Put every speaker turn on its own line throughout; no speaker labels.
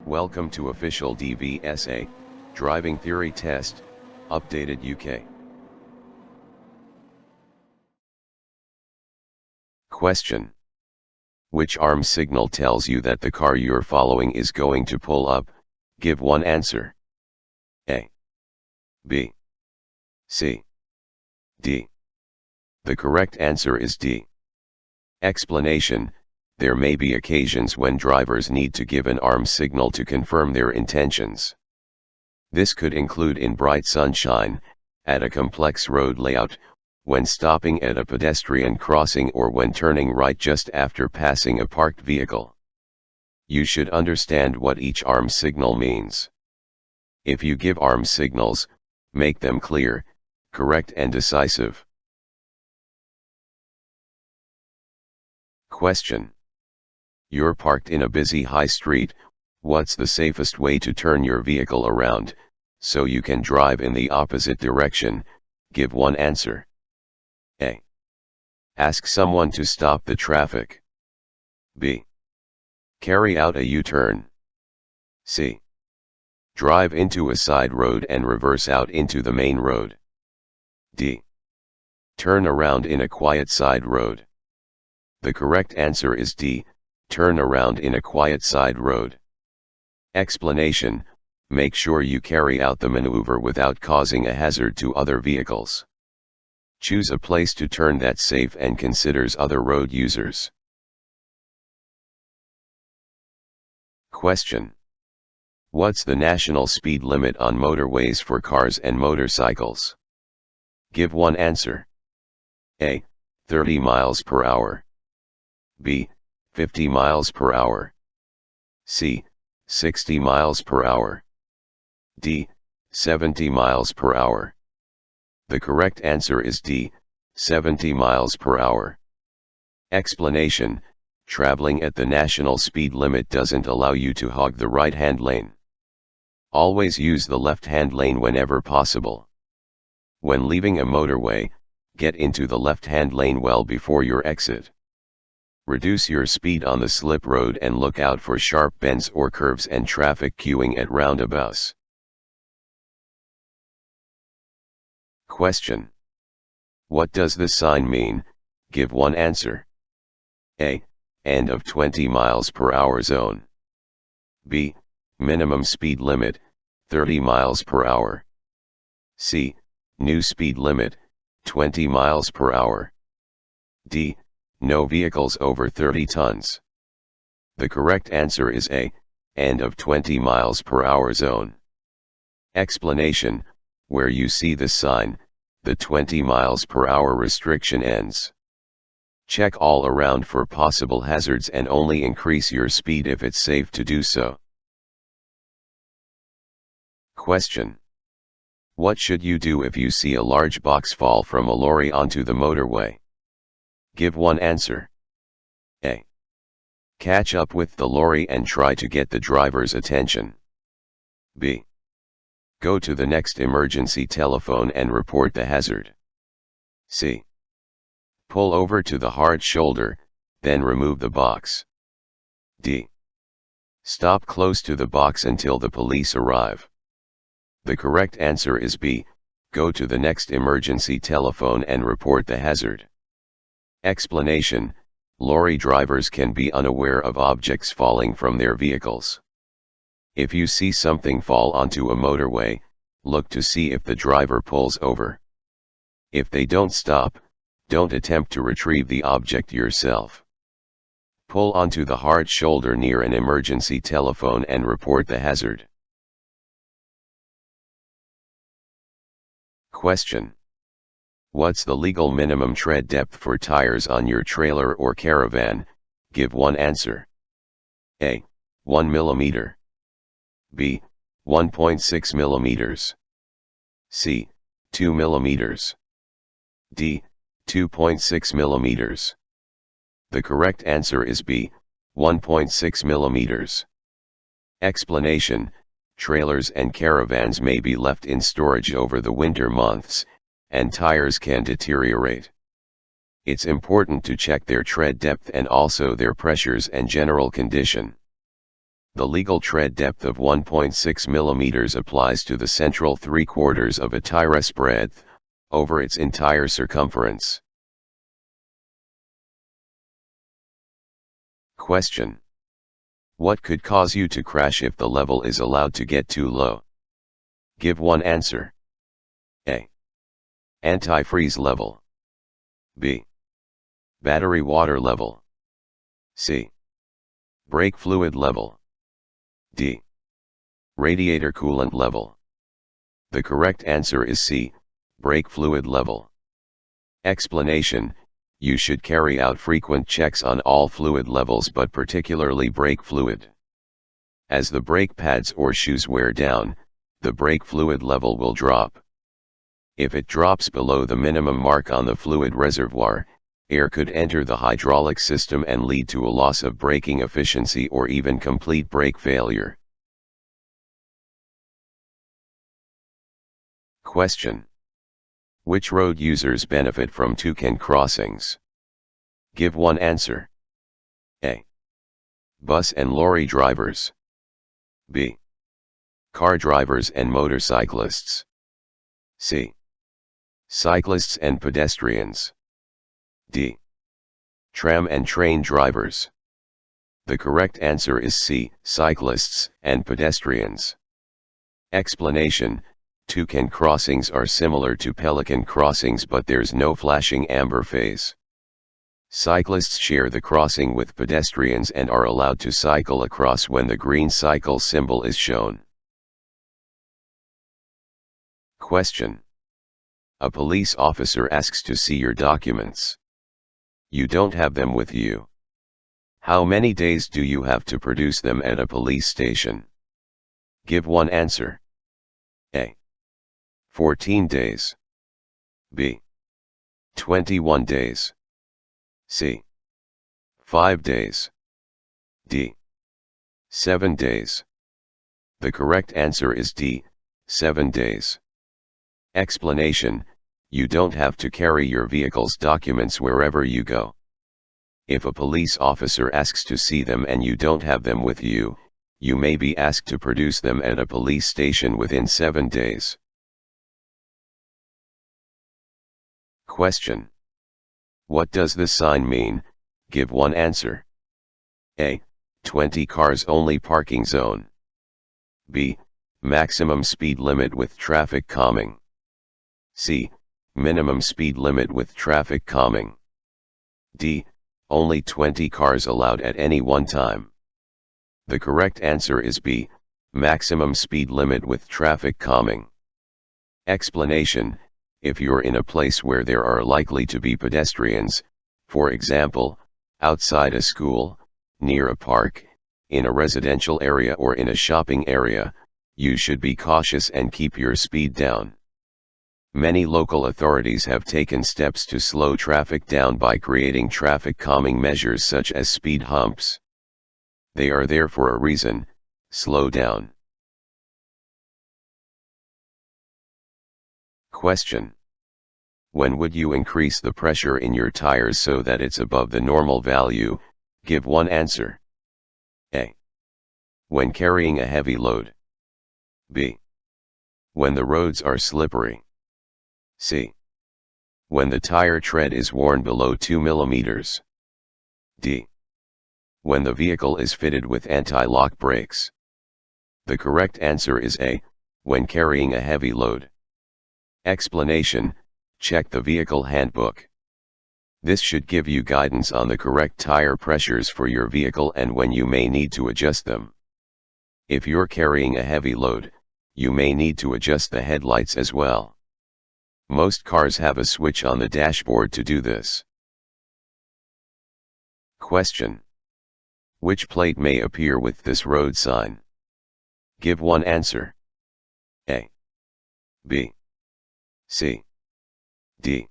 Welcome to official DVSA, Driving Theory Test, Updated UK. Question. Which arm signal tells you that the car you're following is going to pull up? Give one answer. A, B, C, D. The correct answer is D. Explanation. There may be occasions when drivers need to give an arm signal to confirm their intentions. This could include in bright sunshine, at a complex road layout, when stopping at a pedestrian crossing, or when turning right just after passing a parked vehicle. You should understand what each arm signal means. If you give arm signals, make them clear, correct and decisive. Question. You're parked in a busy high street. What's the safest way to turn your vehicle around, so you can drive in the opposite direction? Give one answer. A. Ask someone to stop the traffic. B. Carry out a U-turn. C. Drive into a side road and reverse out into the main road. D. Turn around in a quiet side road. The correct answer is D. Turn around in a quiet side road. Explanation. Make sure you carry out the maneuver without causing a hazard to other vehicles. Choose a place to turn that's safe and considers other road users. Question. What's the national speed limit on motorways for cars and motorcycles? Give one answer. A. 30 miles per hour. B. 50 miles per hour. C. 60 miles per hour. D. 70 miles per hour. The correct answer is D. 70 miles per hour. Explanation. Traveling at the national speed limit doesn't allow you to hog the right-hand lane. Always use the left-hand lane whenever possible. When leaving a motorway, get into the left-hand lane well before your exit. Reduce your speed on the slip road and look out for sharp bends or curves and traffic queuing at roundabouts. Question. What does this sign mean? Give one answer. A. End of 20 miles per hour zone. B. Minimum speed limit, 30 miles per hour. C. New speed limit, 20 miles per hour. D. No vehicles over 30 tons. The correct answer is A. End of 20 miles per hour zone. Explanation. Where you see this sign, the 20 miles per hour restriction ends. Check all around for possible hazards and only increase your speed if it's safe to do so. Question. What should you do if you see a large box fall from a lorry onto the motorway? Give one answer. A. Catch up with the lorry and try to get the driver's attention. B. Go to the next emergency telephone and report the hazard. C. Pull over to the hard shoulder, then remove the box. D. Stop close to the box until the police arrive. The correct answer is B. Go to the next emergency telephone and report the hazard. Explanation. Lorry drivers can be unaware of objects falling from their vehicles. If you see something fall onto a motorway, look to see if the driver pulls over. If they don't stop, don't attempt to retrieve the object yourself. Pull onto the hard shoulder near an emergency telephone and report the hazard. Question. What's the legal minimum tread depth for tires on your trailer or caravan? Give one answer. A. 1 mm. B. 1.6 mm. C. 2 mm. D. 2.6 mm. The correct answer is B. 1.6 mm. Explanation. Trailers and caravans may be left in storage over the winter months, and tires can deteriorate. It's important to check their tread depth and also their pressures and general condition. The legal tread depth of 1.6 mm applies to the central 3/4 of a tire's breadth, over its entire circumference. Question. What could cause you to crash if the level is allowed to get too low? Give one answer. A. Antifreeze level. B. Battery water level. C. Brake fluid level. D. Radiator coolant level. The correct answer is C. Brake fluid level. Explanation. You should carry out frequent checks on all fluid levels but particularly brake fluid. As the brake pads or shoes wear down, the brake fluid level will drop. If it drops below the minimum mark on the fluid reservoir, air could enter the hydraulic system and lead to a loss of braking efficiency or even complete brake failure. Question. Which road users benefit from Toucan crossings? Give one answer. A. Bus and lorry drivers. B. Car drivers and motorcyclists. C. Cyclists and pedestrians. D. Tram and train drivers. The correct answer is C. Cyclists and pedestrians. Explanation. Toucan crossings are similar to pelican crossings but there's no flashing amber phase. Cyclists share the crossing with pedestrians and are allowed to cycle across when the green cycle symbol is shown. Question. A police officer asks to see your documents. You don't have them with you. How many days do you have to produce them at a police station? Give one answer. A. 14 days. B. 21 days. C. 5 days. D. 7 days. The correct answer is D. 7 days. Explanation. You don't have to carry your vehicle's documents wherever you go. If a police officer asks to see them and you don't have them with you, you may be asked to produce them at a police station within 7 days. Question. What does this sign mean? Give one answer. A. 20 cars only parking zone. B. Maximum speed limit with traffic calming. C. Minimum speed limit with traffic calming. D. Only 20 cars allowed at any one time. The correct answer is B. Maximum speed limit with traffic calming. Explanation. If you're in a place where there are likely to be pedestrians, for example, outside a school, near a park, in a residential area or in a shopping area, you should be cautious and keep your speed down. Many local authorities have taken steps to slow traffic down by creating traffic calming measures such as speed humps. They are there for a reason. Slow down. Question. When would you increase the pressure in your tires so that it's above the normal value? Give one answer. A. When carrying a heavy load. B. When the roads are slippery. C. When the tire tread is worn below 2 mm. D. When the vehicle is fitted with anti-lock brakes. The correct answer is A. When carrying a heavy load. Explanation. Check the vehicle handbook. This should give you guidance on the correct tire pressures for your vehicle and when you may need to adjust them. If you're carrying a heavy load, you may need to adjust the headlights as well. Most cars have a switch on the dashboard to do this. Question. Which plate may appear with this road sign? Give one answer. A. B. C. D.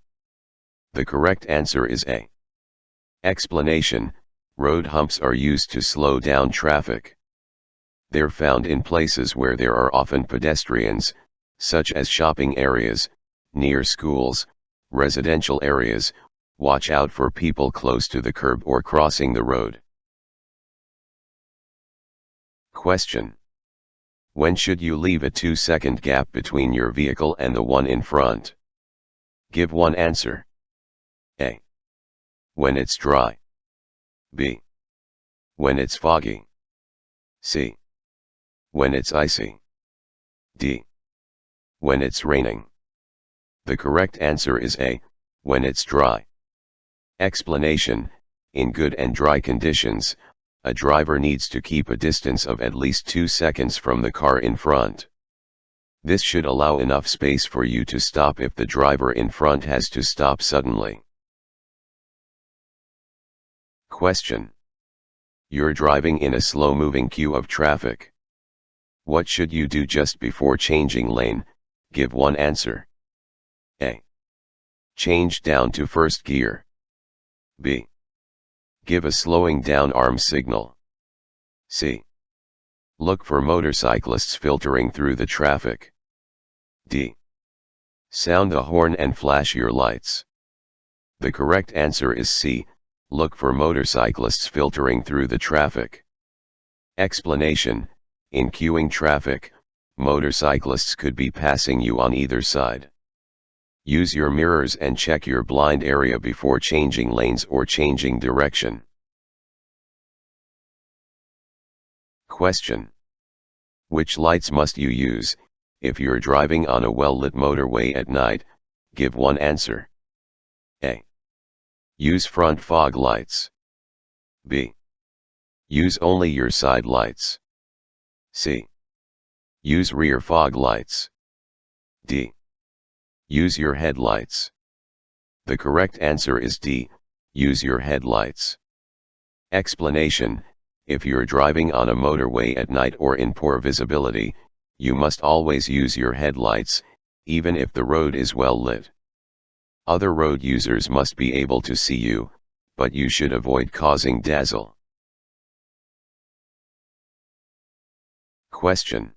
The correct answer is A. Explanation. Road humps are used to slow down traffic. They're found in places where there are often pedestrians, such as shopping areas, near schools, residential areas. Watch out for people close to the curb or crossing the road. Question. When should you leave a 2-second gap between your vehicle and the one in front? Give one answer. A. When it's dry. B. When it's foggy. C. When it's icy. D. When it's raining. The correct answer is A. When it's dry. Explanation. In good and dry conditions, a driver needs to keep a distance of at least 2 seconds from the car in front. This should allow enough space for you to stop if the driver in front has to stop suddenly. Question. You're driving in a slow-moving queue of traffic. What should you do just before changing lane? Give one answer. A. Change down to first gear. B. Give a slowing down arm signal. C. Look for motorcyclists filtering through the traffic. D. Sound the horn and flash your lights. The correct answer is C. Look for motorcyclists filtering through the traffic. Explanation. In queuing traffic, motorcyclists could be passing you on either side. Use your mirrors and check your blind area before changing lanes or changing direction. Question. Which lights must you use if you're driving on a well-lit motorway at night? Give one answer. A. Use front fog lights. B. Use only your side lights. C. Use rear fog lights. D. Use your headlights. The correct answer is D. Use your headlights. Explanation. If you're driving on a motorway at night or in poor visibility, you must always use your headlights, even if the road is well lit. Other road users must be able to see you, but you should avoid causing dazzle. Question.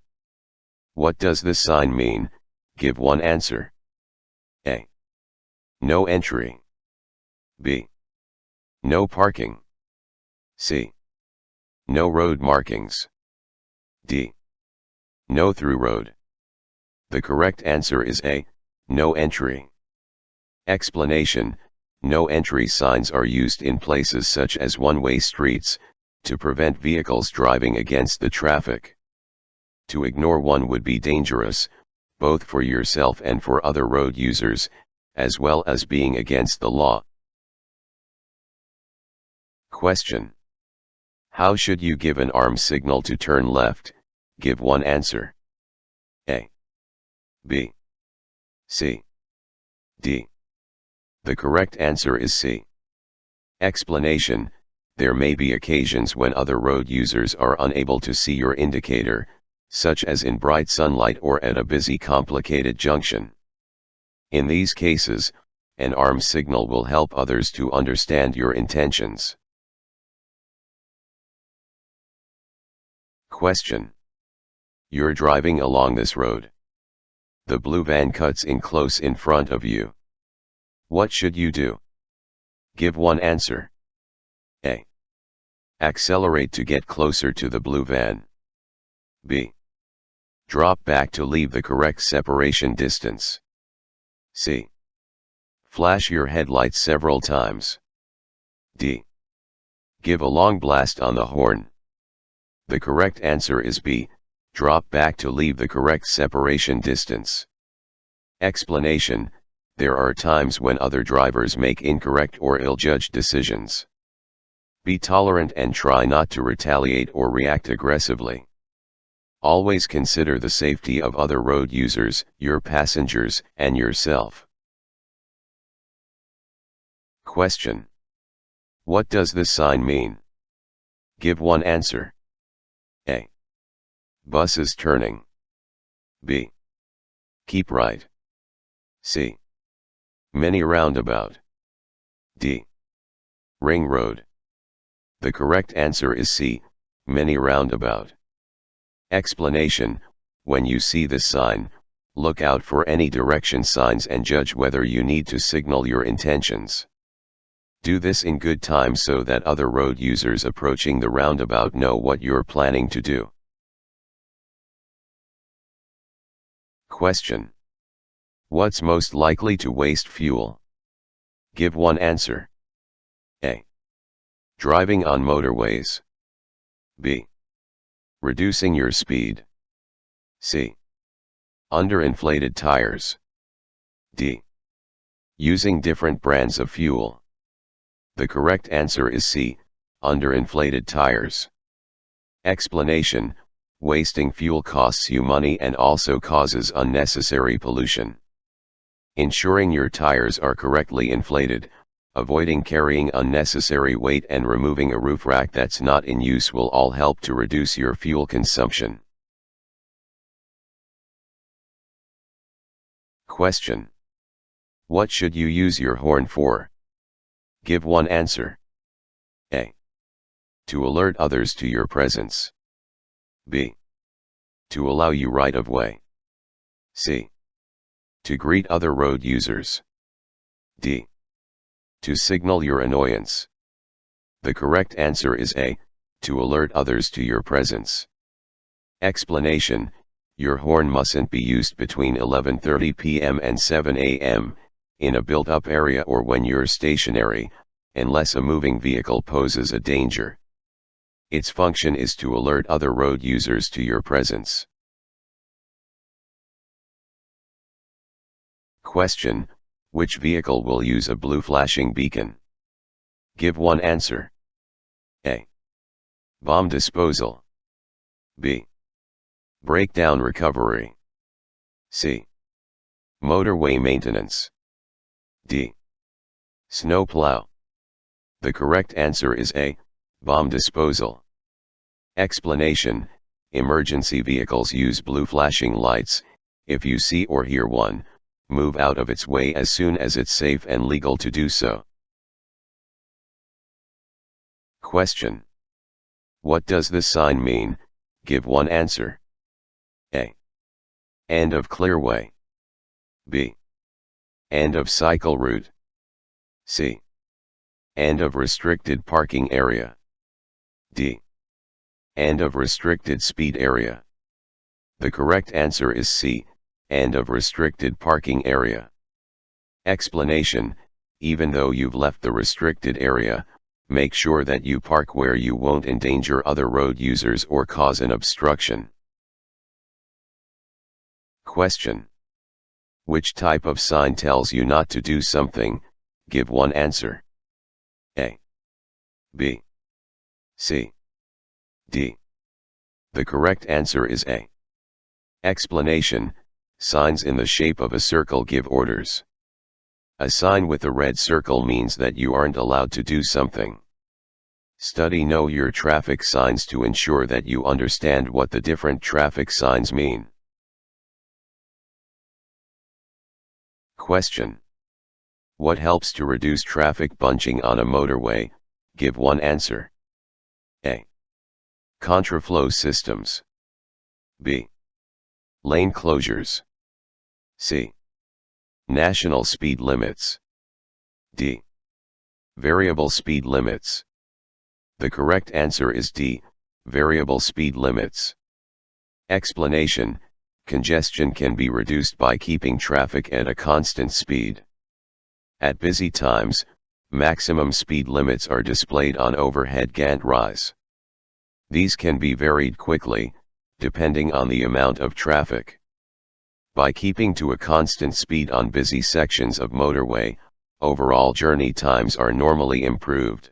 What does this sign mean? Give one answer. A. No entry. B. No parking. C. No road markings. D. No through road. The correct answer is A. No entry. Explanation. No entry signs are used in places such as one-way streets, to prevent vehicles driving against the traffic. To ignore one would be dangerous, both for yourself and for other road users, as well as being against the law. Question. How should you give an arm signal to turn left? Give one answer. A. B. C. D. The correct answer is C. Explanation. There may be occasions when other road users are unable to see your indicator, such as in bright sunlight or at a busy complicated junction. In these cases, an arm signal will help others to understand your intentions. Question. You're driving along this road. The blue van cuts in close in front of you. What should you do? Give one answer. A. Accelerate to get closer to the blue van. B. Drop back to leave the correct separation distance. C. Flash your headlights several times. D. Give a long blast on the horn. The correct answer is B. Drop back to leave the correct separation distance. Explanation. There are times when other drivers make incorrect or ill-judged decisions. Be tolerant and try not to retaliate or react aggressively. Always consider the safety of other road users, your passengers, and yourself. Question. What does this sign mean? Give one answer. A. Buses turning. B. Keep right. C. Mini roundabout. D. Ring road. The correct answer is C. Mini roundabout. Explanation. When you see this sign, look out for any direction signs and judge whether you need to signal your intentions. Do this in good time so that other road users approaching the roundabout know what you're planning to do. Question. What's most likely to waste fuel? Give one answer. A. Driving on motorways. B. Reducing your speed. C. Underinflated tires. D. Using different brands of fuel. The correct answer is C. Underinflated tires. Explanation. Wasting fuel costs you money and also causes unnecessary pollution. Ensuring your tires are correctly inflated, avoiding carrying unnecessary weight and removing a roof rack that's not in use will all help to reduce your fuel consumption. Question. What should you use your horn for? Give one answer. A. To alert others to your presence. B. To allow you right of way. C. To greet other road users. D. To signal your annoyance. The correct answer is A. To alert others to your presence. Explanation. Your horn mustn't be used between 11:30 p.m. and 7 a.m., in a built-up area or when you're stationary, unless a moving vehicle poses a danger. Its function is to alert other road users to your presence. Question. Which vehicle will use a blue flashing beacon? Give one answer. A. Bomb disposal. B. Breakdown recovery. C. Motorway maintenance. D. Snowplow. The correct answer is A. Bomb disposal. Explanation. Emergency vehicles use blue flashing lights. If you see or hear one, move out of its way as soon as it's safe and legal to do so. Question. What does this sign mean? Give one answer. A. End of clearway. B. End of cycle route. C. End of restricted parking area. D. End of restricted speed area. The correct answer is C. End of restricted parking area. Explanation. Even though you've left the restricted area, make sure that you park where you won't endanger other road users or cause an obstruction. Question. Which type of sign tells you not to do something? Give one answer. A. B. C. D. The correct answer is A. Explanation. Signs in the shape of a circle give orders. A sign with a red circle means that you aren't allowed to do something. Study Know Your traffic signs to ensure that you understand what the different traffic signs mean. Question. What helps to reduce traffic bunching on a motorway? Give one answer. A. Contraflow systems. B. Lane closures. C. National speed limits. D. Variable speed limits. The correct answer is D. Variable speed limits. Explanation. Congestion can be reduced by keeping traffic at a constant speed. At busy times, maximum speed limits are displayed on overhead gantries. These can be varied quickly, depending on the amount of traffic. By keeping to a constant speed on busy sections of motorway, overall journey times are normally improved.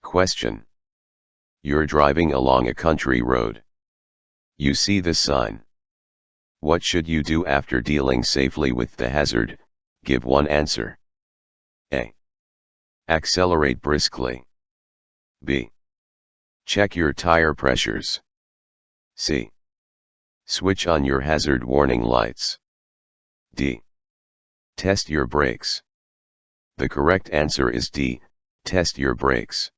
Question. You're driving along a country road. You see this sign. What should you do after dealing safely with the hazard? Give one answer. A. Accelerate briskly. B. Check your tire pressures. C. Switch on your hazard warning lights. D. Test your brakes. The correct answer is D. Test your brakes.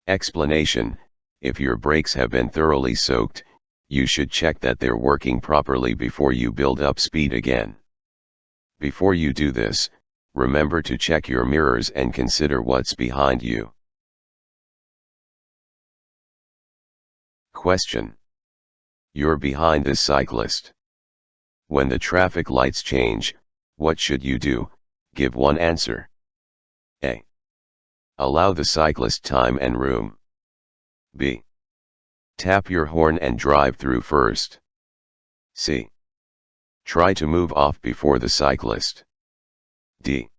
Explanation. If your brakes have been thoroughly soaked, you should check that they're working properly before you build up speed again. Before you do this, remember to check your mirrors and consider what's behind you. Question. You're behind this cyclist. When the traffic lights change, what should you do? Give one answer. A. Allow the cyclist time and room. B. Tap your horn and drive through first. C. Try to move off before the cyclist. D.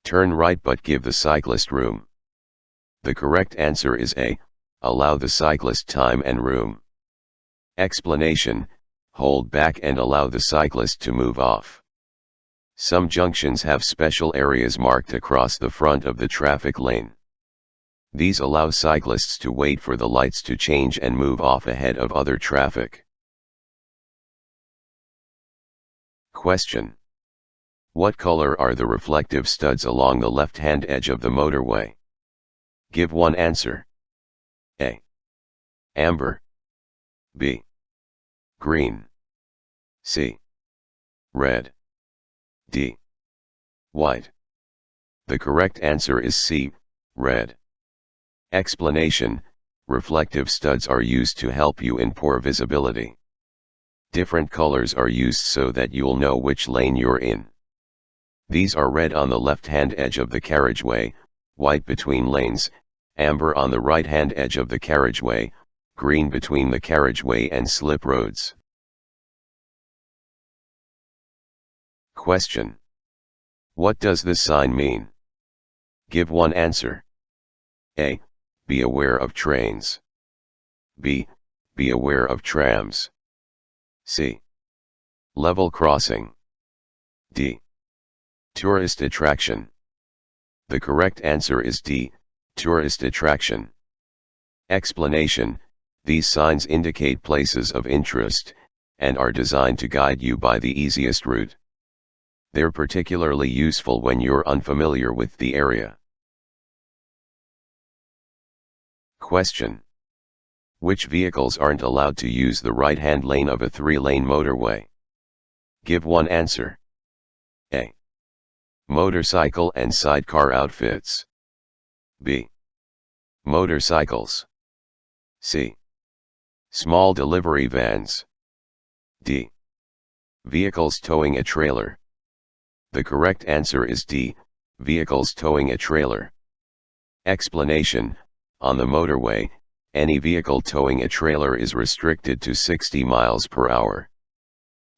Turn right but give the cyclist room. The correct answer is A. Allow the cyclist time and room. Explanation: hold back and allow the cyclist to move off. Some junctions have special areas marked across the front of the traffic lane. These allow cyclists to wait for the lights to change and move off ahead of other traffic. Question: what color are the reflective studs along the left-hand edge of the motorway? Give one answer. A. Amber. B. Green. C. Red. D. White. The correct answer is C. Red. Explanation: reflective studs are used to help you in poor visibility. Different colors are used so that you'll know which lane you're in. These are red on the left-hand edge of the carriageway, white between lanes, amber on the right-hand edge of the carriageway, green between the carriageway and slip roads. Question: what does this sign mean? Give one answer. A. Be aware of trains. B. Be aware of trams. C. Level crossing. D. Tourist attraction. The correct answer is D. Tourist attraction. Explanation: these signs indicate places of interest, and are designed to guide you by the easiest route. They're particularly useful when you're unfamiliar with the area. Question: which vehicles aren't allowed to use the right-hand lane of a 3-lane motorway? Give one answer. A. Motorcycle and sidecar outfits. B. Motorcycles. C. Small delivery vans. D. Vehicles towing a trailer. The correct answer is D. Vehicles towing a trailer. Explanation: on the motorway, any vehicle towing a trailer is restricted to 60 miles per hour.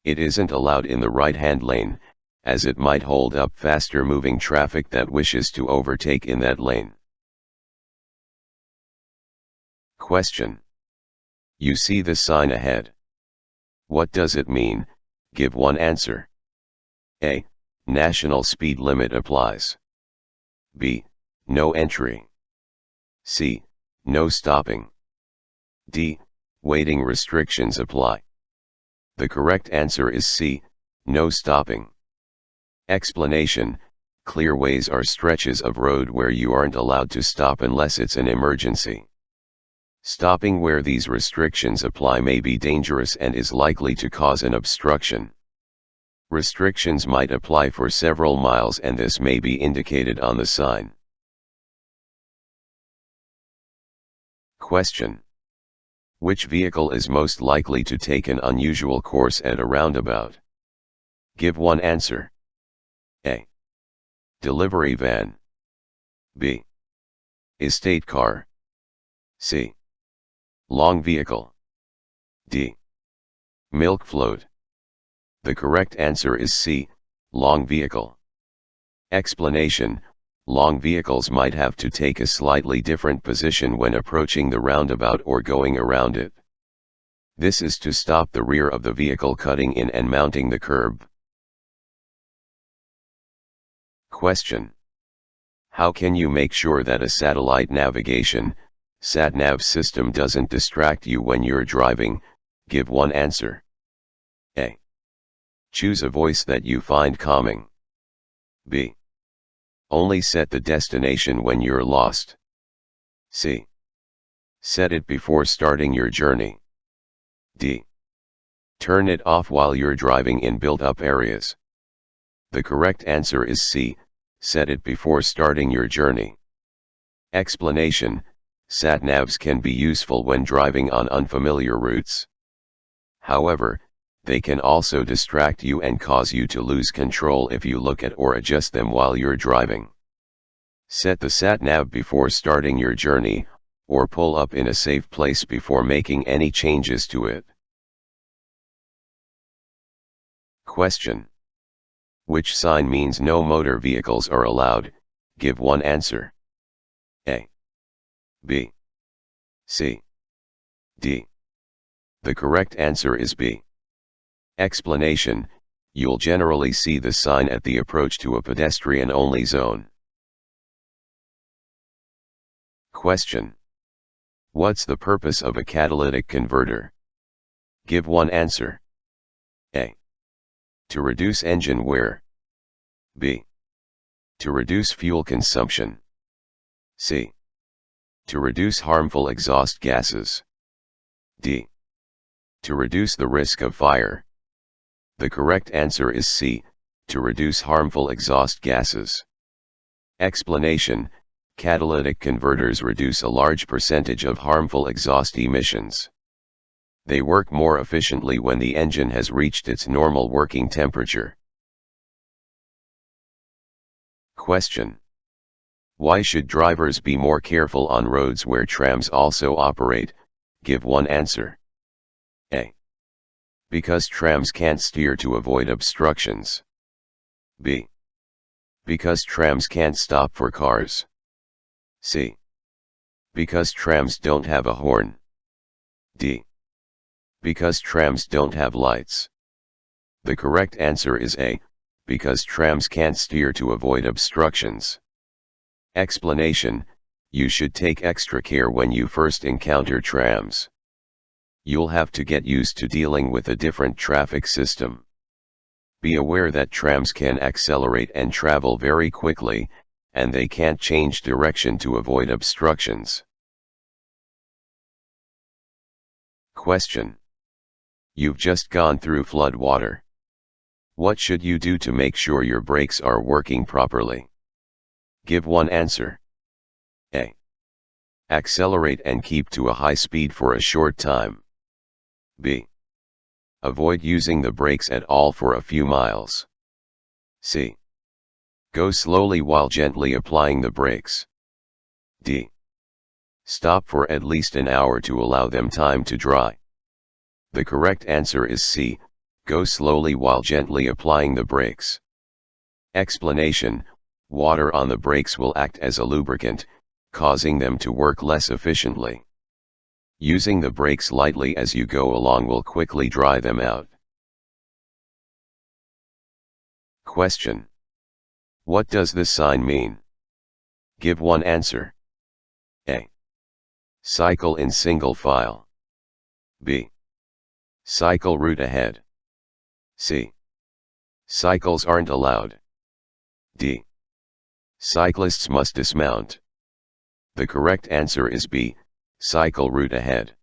It isn't allowed in the right-hand lane, as it might hold up faster-moving traffic that wishes to overtake in that lane. Question: you see this sign ahead. What does it mean? Give one answer. A. National speed limit applies. B. No entry. C. No stopping. D. Waiting restrictions apply. The correct answer is C. No stopping. Explanation: clearways are stretches of road where you aren't allowed to stop unless it's an emergency. Stopping where these restrictions apply may be dangerous and is likely to cause an obstruction. Restrictions might apply for several miles, and this may be indicated on the sign. Question: which vehicle is most likely to take an unusual course at a roundabout? Give one answer. A. Delivery van. B. Estate car. C. Long vehicle. D. Milk float. The correct answer is C. Long vehicle. Explanation: long vehicles might have to take a slightly different position when approaching the roundabout or going around it. This is to stop the rear of the vehicle cutting in and mounting the curb. Question: how can you make sure that a satellite navigation (sat-nav) system doesn't distract you when you're driving? Give one answer. A. Choose a voice that you find calming. B. Only set the destination when you're lost. C. Set it before starting your journey. D. Turn it off while you're driving in built-up areas. The correct answer is C. Set it before starting your journey. Explanation: sat-navs can be useful when driving on unfamiliar routes. However, they can also distract you and cause you to lose control if you look at or adjust them while you're driving. Set the sat-nav before starting your journey, or pull up in a safe place before making any changes to it. Question. Which sign means no motor vehicles are allowed? Give one answer. A, B, C, D. The correct answer is B. Explanation. You'll generally see the sign at the approach to a pedestrian-only zone. Question. What's the purpose of a catalytic converter? Give one answer. A. To reduce engine wear. B. To reduce fuel consumption. C. To reduce harmful exhaust gases. D. To reduce the risk of fire. The correct answer is C. To reduce harmful exhaust gases. Explanation. Catalytic converters reduce a large percentage of harmful exhaust emissions. They work more efficiently when the engine has reached its normal working temperature. Question. Why should drivers be more careful on roads where trams also operate? Give one answer. A. Because trams can't steer to avoid obstructions. B. Because trams can't stop for cars. C. Because trams don't have a horn. D. Because trams don't have lights. The correct answer is A. Because trams can't steer to avoid obstructions. Explanation. You should take extra care when you first encounter trams. You'll have to get used to dealing with a different traffic system. Be aware that trams can accelerate and travel very quickly, and they can't change direction to avoid obstructions. Question. You've just gone through flood water. What should you do to make sure your brakes are working properly? Give one answer. A. Accelerate and keep to a high speed for a short time. B. Avoid using the brakes at all for a few miles. C. Go slowly while gently applying the brakes. D. Stop for at least an hour to allow them time to dry. The correct answer is C. Go slowly while gently applying the brakes. Explanation. Water on the brakes will act as a lubricant, causing them to work less efficiently. Using the brakes lightly as you go along will quickly dry them out. Question. What does this sign mean? Give one answer. A. Cycle in single file. B. Cycle route ahead. C. Cycles aren't allowed. D. Cyclists must dismount. The correct answer is B. Cycle route ahead.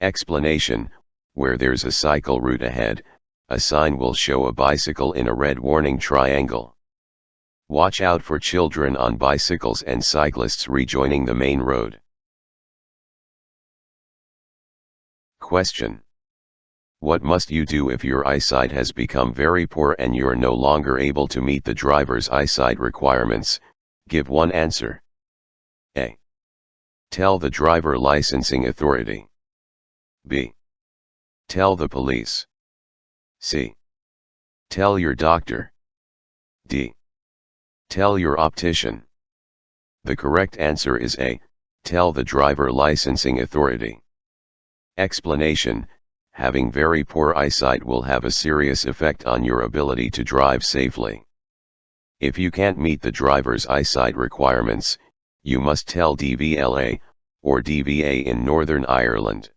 Explanation. Where there's a cycle route ahead, a sign will show a bicycle in a red warning triangle. Watch out for children on bicycles and cyclists rejoining the main road. Question. What must you do if your eyesight has become very poor and you're no longer able to meet the driver's eyesight requirements? Give one answer. A. Tell the driver licensing authority. B. Tell the police. C. Tell your doctor. D. Tell your optician. The correct answer is A. Tell the driver licensing authority. Explanation. Having very poor eyesight will have a serious effect on your ability to drive safely. If you can't meet the driver's eyesight requirements, you must tell DVLA, or DVA in Northern Ireland.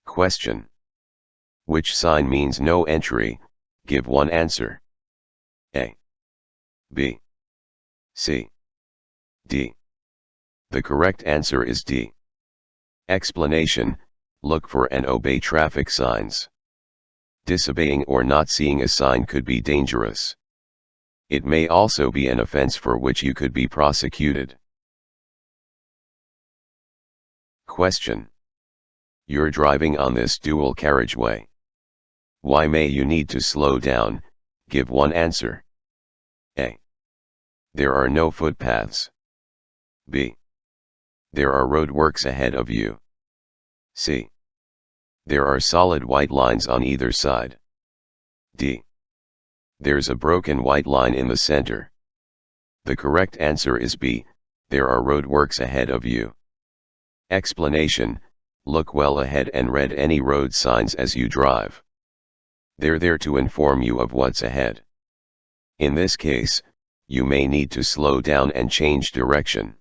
Question. Which sign means no entry? Give one answer. A. B. C. D. The correct answer is D. Explanation. Look for and obey traffic signs. Disobeying or not seeing a sign could be dangerous. It may also be an offense for which you could be prosecuted. Question. You're driving on this dual carriageway. Why may you need to slow down? Give one answer. A. There are no footpaths. B. There are roadworks ahead of you. C. There are solid white lines on either side. D. There's a broken white line in the center. The correct answer is B. There are roadworks ahead of you. Explanation: look well ahead and read any road signs as you drive. They're there to inform you of what's ahead. In this case, you may need to slow down and change direction.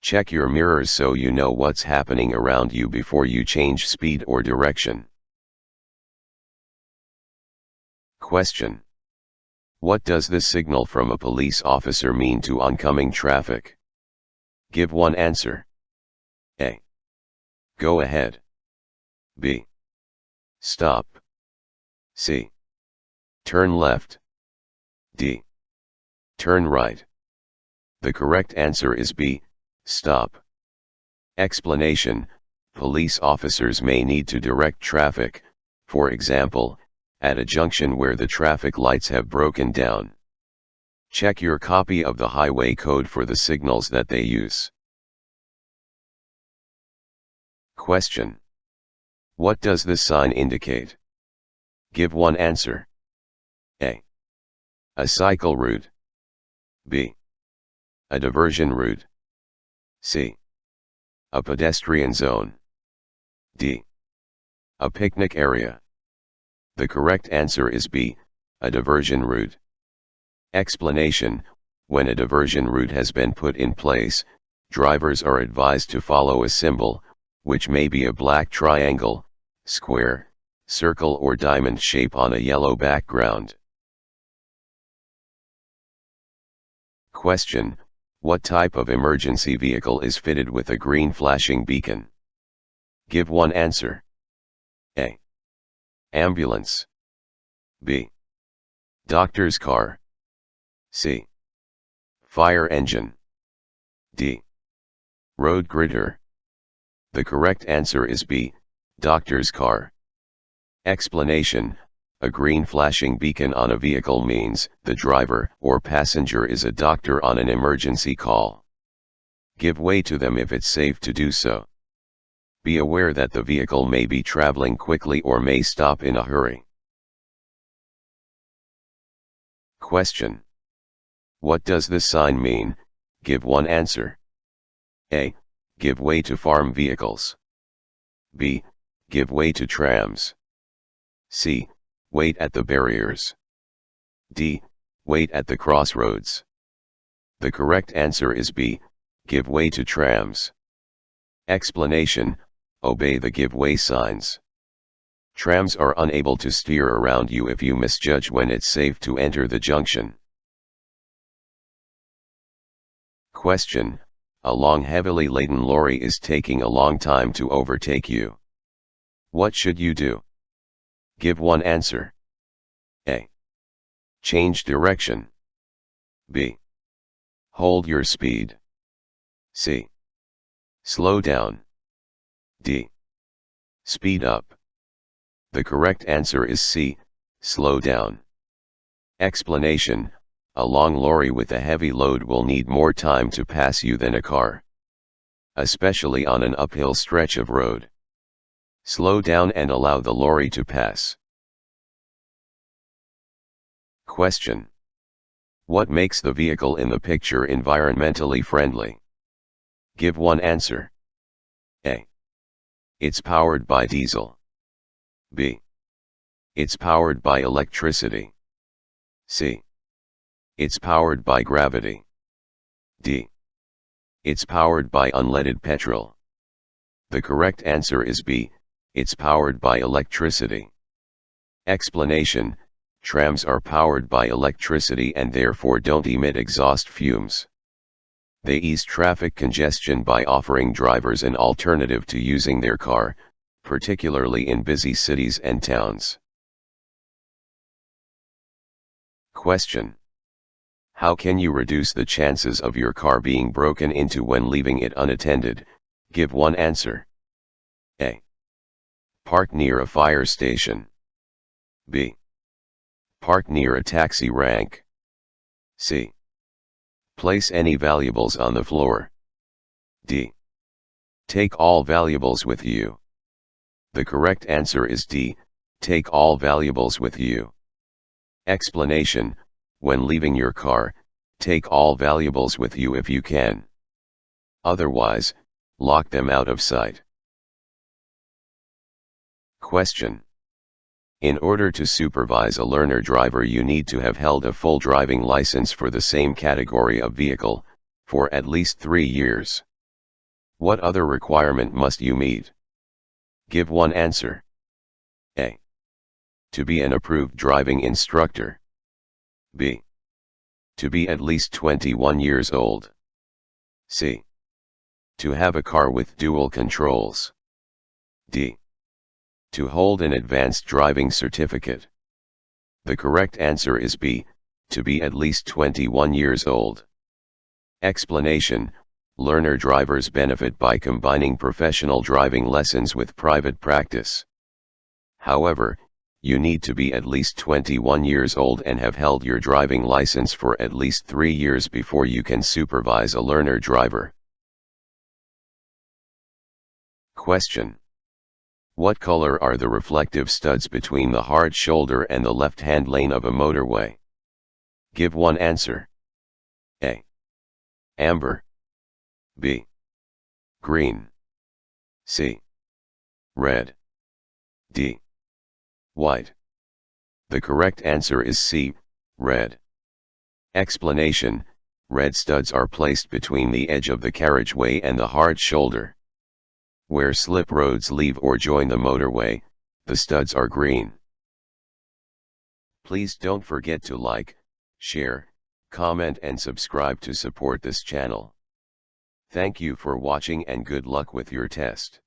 Check your mirrors so you know what's happening around you before you change speed or direction. Question: what does this signal from a police officer mean to oncoming traffic? Give one answer. A. Go ahead. B. Stop. C. Turn left. D. Turn right. The correct answer is B. Stop. Explanation: police officers may need to direct traffic, for example, at a junction where the traffic lights have broken down. Check your copy of the highway code for the signals that they use. Question: what does this sign indicate? Give one answer. A. A cycle route. B. A diversion route. C. A pedestrian zone. D. A picnic area. The correct answer is B. A diversion route. Explanation: when a diversion route has been put in place, drivers are advised to follow a symbol, which may be a black triangle, square, circle or diamond shape on a yellow background. Question: what type of emergency vehicle is fitted with a green flashing beacon? Give one answer. A. Ambulance. B. Doctor's car. C. Fire engine. D. Road gridder. The correct answer is B. Doctor's car. Explanation: a green flashing beacon on a vehicle means the driver or passenger is a doctor on an emergency call. Give way to them if it's safe to do so. Be aware that the vehicle may be traveling quickly or may stop in a hurry. Question: what does this sign mean? Give one answer. A. Give way to farm vehicles. B. Give way to trams. C. Wait at the barriers. D. Wait at the crossroads. The correct answer is B. Give way to trams. Explanation: obey the give way signs. Trams are unable to steer around you if you misjudge when it's safe to enter the junction. Question: a long heavily laden lorry is taking a long time to overtake you. What should you do? Give one answer. A. Change direction. B. Hold your speed. C. Slow down. D. Speed up. The correct answer is C. Slow down. Explanation: a long lorry with a heavy load will need more time to pass you than a car, especially on an uphill stretch of road. Slow down and allow the lorry to pass. Question: what makes the vehicle in the picture environmentally friendly? Give one answer. A. It's powered by diesel. B. It's powered by electricity. C. It's powered by gravity. D. It's powered by unleaded petrol. The correct answer is B. It's powered by electricity. Explanation: trams are powered by electricity and therefore don't emit exhaust fumes. They ease traffic congestion by offering drivers an alternative to using their car, particularly in busy cities and towns. Question: how can you reduce the chances of your car being broken into when leaving it unattended? Give one answer. A. Park near a fire station. B. Park near a taxi rank. C. Place any valuables on the floor. D. Take all valuables with you. The correct answer is D. Take all valuables with you. Explanation: when leaving your car, take all valuables with you if you can. Otherwise, lock them out of sight. Question: in order to supervise a learner driver, you need to have held a full driving license for the same category of vehicle, for at least 3 years. What other requirement must you meet? Give one answer. A. To be an approved driving instructor. B. To be at least 21 years old. C. To have a car with dual controls. D. To hold an advanced driving certificate. The correct answer is B. To be at least 21 years old. Explanation: learner drivers benefit by combining professional driving lessons with private practice. However, you need to be at least 21 years old and have held your driving license for at least 3 years before you can supervise a learner driver. Question: what color are the reflective studs between the hard shoulder and the left-hand lane of a motorway? Give one answer. A. Amber. B. Green. C. Red. D. White. The correct answer is C. Red. Explanation: red studs are placed between the edge of the carriageway and the hard shoulder. Where slip roads leave or join the motorway, the studs are green. Please don't forget to like, share, comment and subscribe to support this channel. Thank you for watching and good luck with your test.